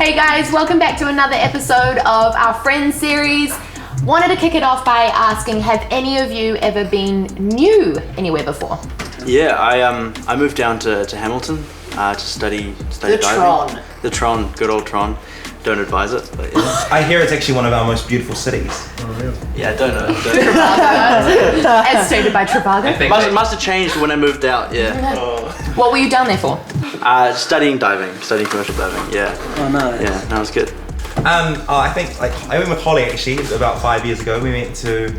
Hey guys, welcome back to another episode of our Friends series. Wanted to kick it off by asking, have any of you ever been new anywhere before? Yeah, I moved down to Hamilton to study The diving. Tron. The Tron, good old Tron. Don't advise it, but yeah. I hear it's actually one of our most beautiful cities. Oh, really? Yeah, don't know. As stated by Trivago. Must have changed when I moved out, yeah. What were you down there for? Studying commercial diving, yeah. Oh, nice. Yeah, that was good. I think I went with Holly actually about 5 years ago. We went to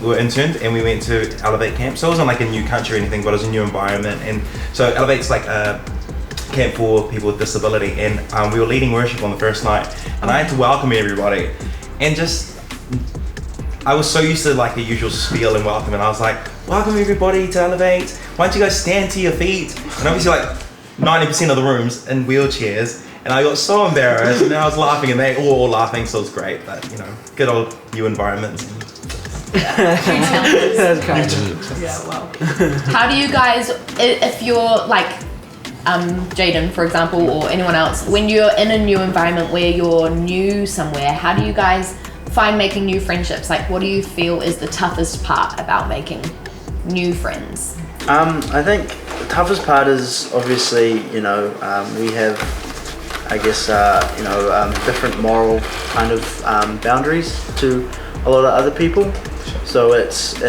we were interned and we went to Elevate Camp. So it wasn't like a new country or anything, but it was a new environment. And so Elevate's like a camp for people with disability, and we were leading worship on the first night, and I had to welcome everybody, and just I was so used to like the usual spiel and welcome, and I was like, welcome everybody to Elevate. Why don't you guys stand to your feet? And obviously like 90% of the rooms in wheelchairs. And I got so embarrassed, and I was laughing, and they all were laughing, so it was great. But you know, good old new environments. Yeah, wow. How do you guys, if you're like Jaden, for example, or anyone else, when you're in a new environment where you're new somewhere, how do you guys find making new friendships? Like, what do you feel is the toughest part about making new friends? I think the toughest part is obviously, we have, I guess, different moral kind of boundaries to a lot of other people. So it's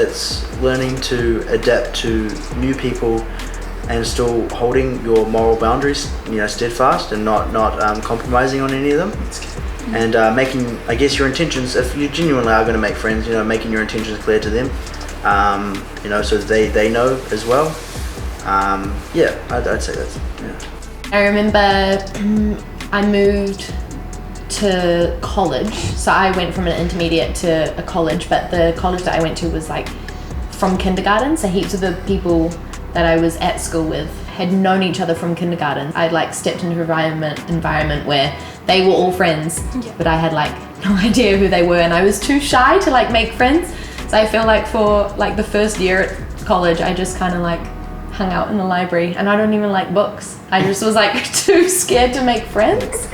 learning to adapt to new people and still holding your moral boundaries, steadfast and not compromising on any of them. And making, I guess, your intentions, if you genuinely are going to make friends, making your intentions clear to them, so they know as well. I'd say that's, yeah. I remember I moved to college, so I went from an intermediate to a college, but the college that I went to was like from kindergarten, so heaps of the people that I was at school with had known each other from kindergarten. I'd like stepped into an environment where they were all friends, but I had like no idea who they were, and I was too shy to like make friends. So I feel like for like the first year at college, I just kind of like hung out in the library, and I don't even like books. I just was like too scared to make friends.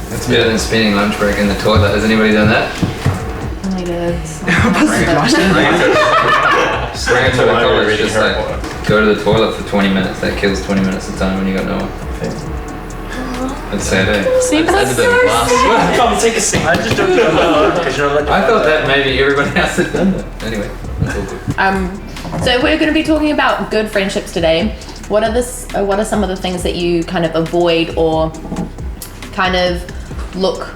It's better than spending lunch break in the toilet. Has anybody done that? Only did. Bring it to the college, just like go to the toilet for 20 minutes. That kills 20 minutes of time when you got no one. That's sad, eh? Seems That's a bit of a blast. Come take a seat. I just don't know. I thought that maybe everybody else had done that. Anyway, that's all good. So we're going to be talking about good friendships today. What are some of the things that you kind of avoid or kind of look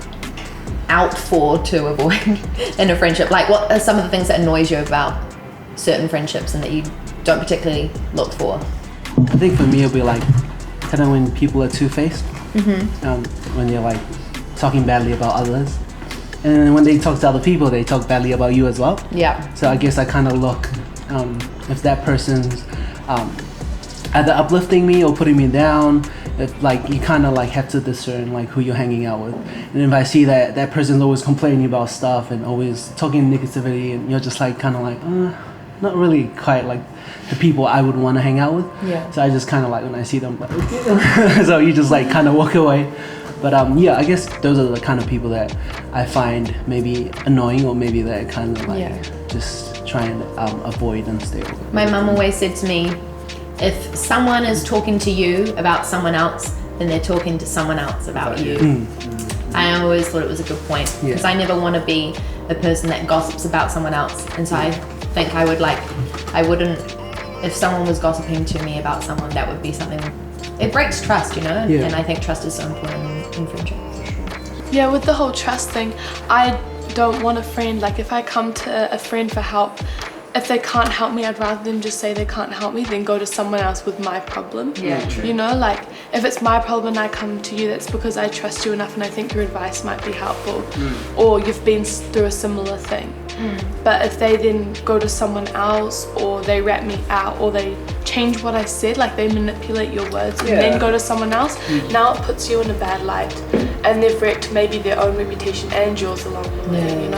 out for to avoid in a friendship? Like, what are some of the things that annoys you about certain friendships and that you don't particularly look for? I think for me it'll be like kind of when people are two-faced. When they're like talking badly about others, and then when they talk to other people, they talk badly about you as well. Yeah. So I guess I kind of look if that person's either uplifting me or putting me down. If like you kind of like have to discern like who you're hanging out with, and if I see that that person's always complaining about stuff and always talking negativity, and you're just like kind of like not really quite like the people I would want to hang out with. Yeah. So I just kind of like when I see them, like, so you just like kind of walk away. But I guess those are the kind of people that I find maybe annoying, or maybe that kind of like just try and avoid and stay away. My mum always said to me, if someone is talking to you about someone else, then they're talking to someone else about you. I always thought it was a good point, because I never want to be the person that gossips about someone else, and so I think I wouldn't, if someone was gossiping to me about someone, that would be something, it breaks trust, and I think trust is so important in friendship. Yeah, with the whole trust thing, I don't want a friend, like if I come to a friend for help, if they can't help me, I'd rather them just say they can't help me than go to someone else with my problem. Yeah, true. Like if it's my problem and I come to you, that's because I trust you enough and I think your advice might be helpful, or you've been through a similar thing. But if they then go to someone else, or they rat me out, or they change what I said, like they manipulate your words and then go to someone else, now it puts you in a bad light, and they've wrecked maybe their own reputation and yours along the way,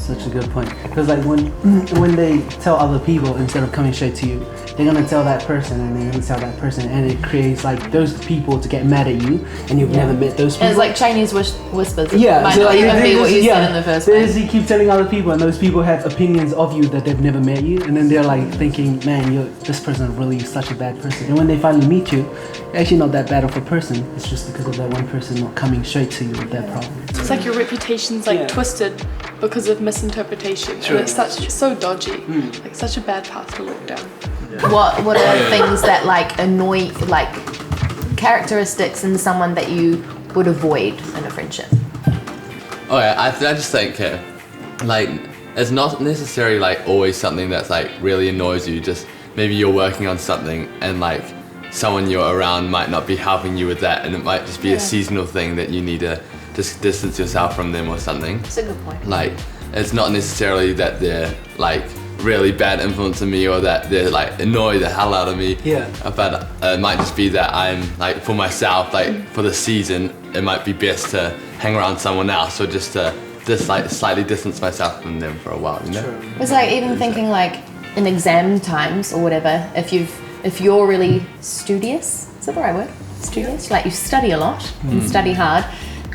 such a good point. Because like when they tell other people instead of coming straight to you, they're gonna tell that person and they're gonna tell that person, and it creates like those people to get mad at you, and you've never met those people. And it's like Chinese whispers. Yeah, It might so not like, even be what you yeah, said in the first place. You keep telling other people, and those people have opinions of you that they've never met you, and then they're like thinking, man, this person is really such a bad person. And when they finally meet you, you're actually not that bad of a person. It's just because of that one person not coming straight to you with that problem. It's like your reputation's like twisted because of misinterpretation. True. And it's so dodgy. Like such a bad path to walk down. What are things that like annoy, like characteristics in someone that you would avoid in a friendship? Oh yeah, I just think like it's not necessarily like always something that's like really annoys you. Just maybe you're working on something and like someone you're around might not be helping you with that, and it might just be a seasonal thing that you need to just distance yourself from them or something. That's a good point. Like it's not necessarily that they're like really bad influence on me or that they're like annoy the hell out of me. Yeah. But it might just be that I'm like for myself, like for the season, it might be best to hang around someone else or just to like slightly distance myself from them for a while, you know? Sure. It's like even thinking like in exam times or whatever, if you're really studious, is that the right word? Studious? Like you study a lot and study hard,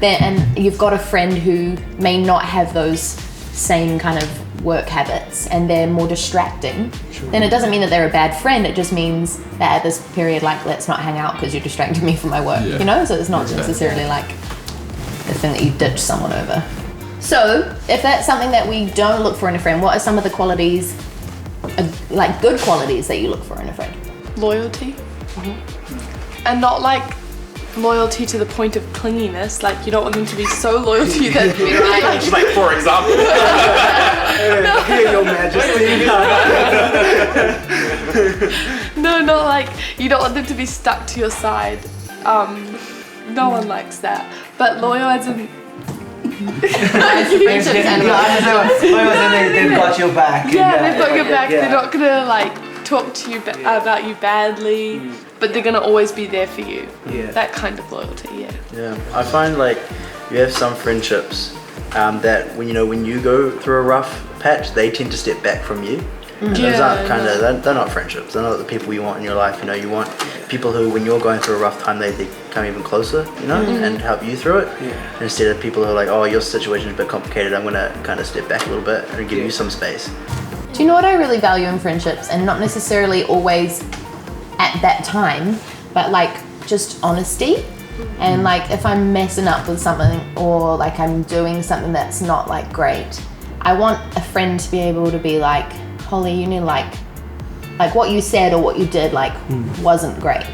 and you've got a friend who may not have those same kind of work habits and they're more distracting, then it doesn't mean that they're a bad friend. It just means that at this period, like, let's not hang out because you're distracting me from my work, you know? So it's not necessarily like the thing that you ditch someone over. So if that's something that we don't look for in a friend, what are some of the qualities, like good qualities that you look for in a friend? Loyalty. And not like loyalty to the point of clinginess. Like you don't want them to be so loyal to you that Just like for example. Your Majesty. no, not like you don't want them to be stuck to your side. No one likes that. But loyal as in They've got your back. yeah, they've got your back. They're not gonna like talk to you about you badly, but they're gonna always be there for you. Yeah. That kind of loyalty. Yeah, I find like you have some friendships that when you go through a rough patch, they tend to step back from you. And those aren't they're not friendships. They're not the people you want in your life. You want people who, when you're going through a rough time, they come even closer, and help you through it. Yeah. Instead of people who are like, oh, your situation is a bit complicated, I'm gonna kind of step back a little bit and give you some space. Do you know what I really value in friendships, and not necessarily always at that time, but like just honesty, and like if I'm messing up with something or like I'm doing something that's not like great, I want a friend to be able to be like, Holly, you know, like what you said or what you did like wasn't great,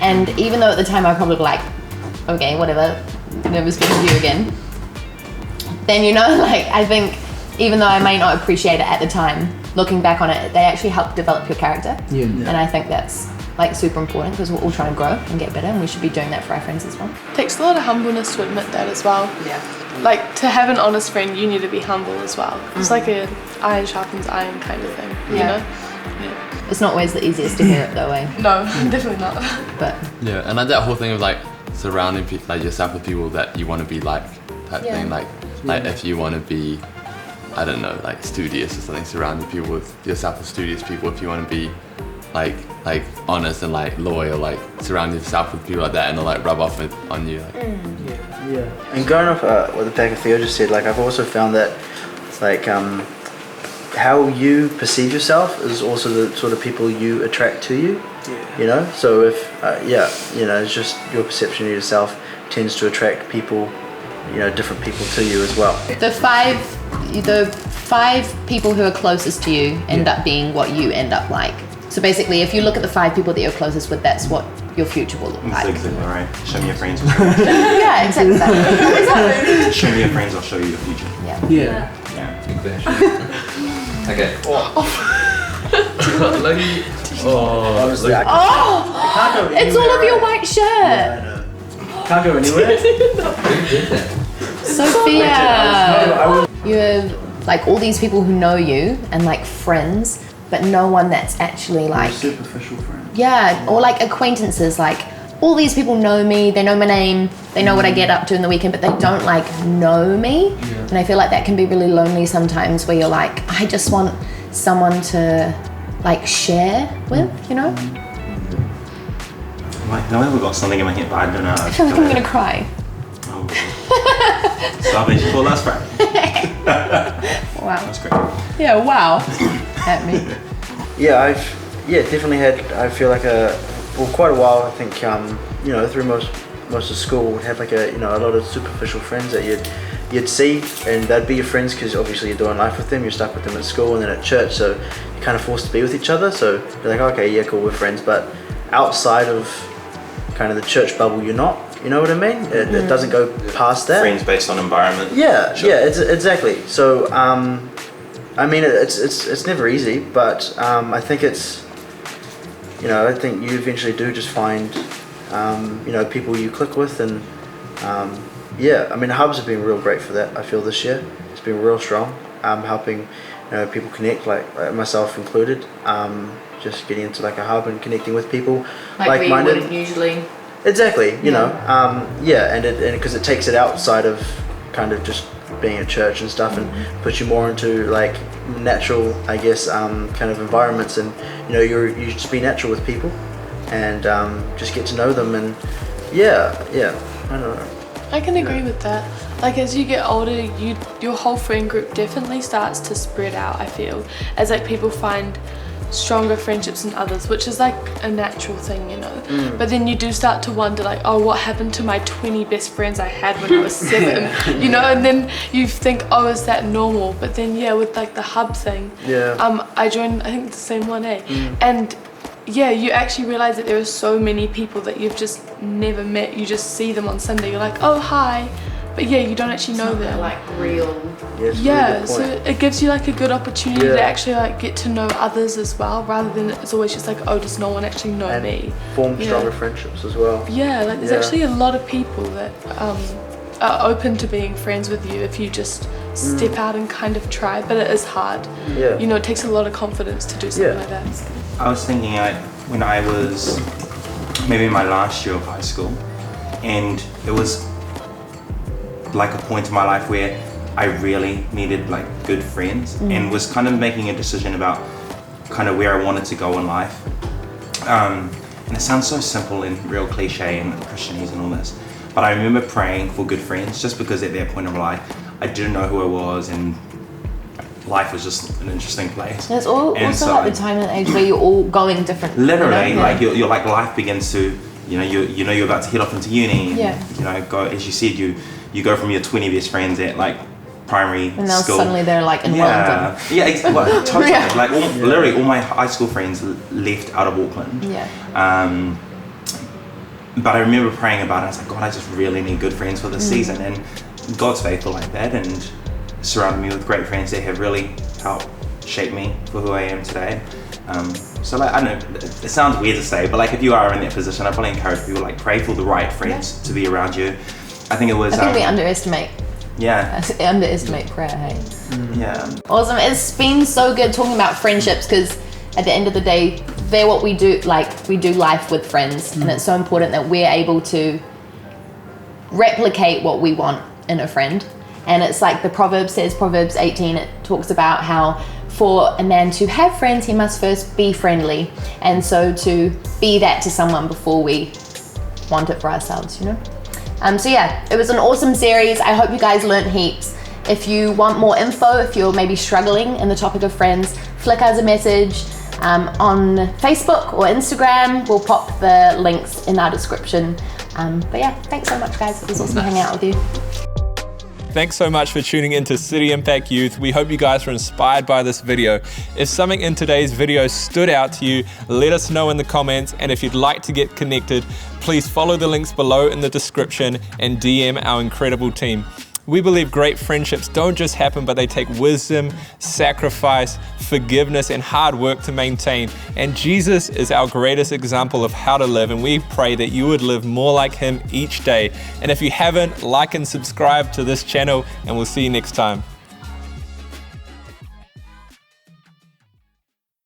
and even though at the time I probably be like, okay, whatever, never speaking to you again, then like I think even though I may not appreciate it at the time, looking back on it, they actually help develop your character. And I think that's like super important because we're all trying to grow and get better, and we should be doing that for our friends as well. It takes a lot of humbleness to admit that as well. Like to have an honest friend, you need to be humble as well. It's like an iron sharpens iron kind of thing, you know? Yeah. It's not always the easiest to hear it though, eh? No, definitely not. But yeah, and like that whole thing of like surrounding like yourself with people that you want to be like type thing. Like if you want to be, I don't know, like studious or something, surrounding people with yourself with studious people. If you want to be like honest and like loyal, like surround yourself with people like that, and they'll like rub off on you. Like. Yeah. And going off what the back of Theo just said, like I've also found that like how you perceive yourself is also the sort of people you attract to you. So if it's just your perception of yourself tends to attract people, different people to you as well. the five people who are closest to you end up being what you end up like. So basically, if you look at the 5 people that you're closest with, that's what your future will look like. That's exactly right. Show me your friends. Yeah, exactly that. Show me your friends, I'll show you your future. Yeah. Big bash. Okay. Look. Honestly, I can't go anywhere. It's all of your white shirt. Yeah, I know. Can't go anywhere. Who did that? Sophia. You have like all these people who know you and like friends, but no one that's actually like Superficial friends. or like acquaintances, like all these people know me, they know my name, they know what I get up to in the weekend, but they don't like know me. And I feel like that can be really lonely sometimes, where you're like, I just want someone to like share with, you know? Like, no, I've got something in my head, but I don't know. I feel like I'm gonna cry. Oh, salvation for last Friday. Wow. That's great. Yeah, wow. At me. Yeah, definitely had, I feel like quite a while, I think, you know, through most of school, would have like a lot of superficial friends that you'd see, and they'd be your friends because obviously you're doing life with them, you're stuck with them at school and then at church, so you're kind of forced to be with each other, so you're like, okay, yeah, cool, we're friends, but outside of kind of the church bubble, you're not, you know what I mean? It doesn't go past that. Friends based on environment. Yeah, sure. Yeah, exactly. So, I mean, it's never easy, but I think it's, you know, I think you eventually do just find, you know, people you click with, and yeah, I mean, hubs have been real great for that. I feel this year it's been real strong, helping, you know, people connect, like myself included. Just getting into like a hub and connecting with people like-minded. Where you wouldn't usually. Exactly, you know, yeah, and because it takes it outside of kind of just being at church and stuff, and puts you more into like natural, I guess, kind of environments, and you know, you just be natural with people, and just get to know them, and yeah, I don't know. I can agree with that. Like, as you get older, your whole friend group definitely starts to spread out, I feel, as like people find stronger friendships than others, which is like a natural thing, you know. But then you do start to wonder, like, oh, what happened to my 20 best friends I had when I was 7, you know? And then you think, oh, is that normal? But then, yeah, with like the hub thing, I joined, I think, the same one, and yeah, you actually realize that there are so many people that you've just never met. You just see them on Sunday, you're like, oh, hi. But yeah, you don't actually know them. Like real. Yeah, So it gives you like a good opportunity to actually like get to know others as well, rather than it's always just like, oh, does no one actually know me? Form stronger friendships as well. Yeah, like there's actually a lot of people that are open to being friends with you if you just step out and kind of try, but it is hard. Yeah. You know, it takes a lot of confidence to do something like that. I was thinking when I was maybe in my last year of high school, and it was like a point in my life where I really needed like good friends, and was kind of making a decision about kind of where I wanted to go in life. And it sounds so simple and real cliche and Christianese and all this, but I remember praying for good friends just because at that point of life I didn't know who I was, and life was just an interesting place. There's also so, like the time and age where you're all going different. Literally, you know? Like you're like life begins to, you know, you're about to head off into uni. And, you know, go, as you said, you go from your 20 best friends at like primary and now school. Suddenly they're like in Wellington. Yeah, exactly. Well, totally. Like literally all my high school friends left out of Auckland. But I remember praying about it. I was like, God, I just really need good friends for this season, and God's faithful like that, and surrounded me with great friends that have really helped shape me for who I am today. So like, I don't know, it sounds weird to say, but like if you are in that position, I probably encourage people, like, pray for the right friends to be around you. I think we underestimate. Underestimate prayer, hey? Yeah. Awesome. It's been so good talking about friendships, because at the end of the day, they're what we do. Like, we do life with friends, and it's so important that we're able to replicate what we want in a friend. And it's like the proverb says, Proverbs 18, it talks about how for a man to have friends, he must first be friendly. And so to be that to someone before we want it for ourselves, you know? So yeah, it was an awesome series. I hope you guys learned heaps. If you want more info, if you're maybe struggling in the topic of friends, flick us a message on Facebook or Instagram. We'll pop the links in our description. But yeah, thanks so much, guys. It was awesome hanging out with you. Thanks so much for tuning into City Impact Youth. We hope you guys were inspired by this video. If something in today's video stood out to you, let us know in the comments. And if you'd like to get connected, please follow the links below in the description and DM our incredible team. We believe great friendships don't just happen, but they take wisdom, sacrifice, forgiveness, and hard work to maintain. And Jesus is our greatest example of how to live, and we pray that you would live more like him each day. And if you haven't, like and subscribe to this channel, and we'll see you next time.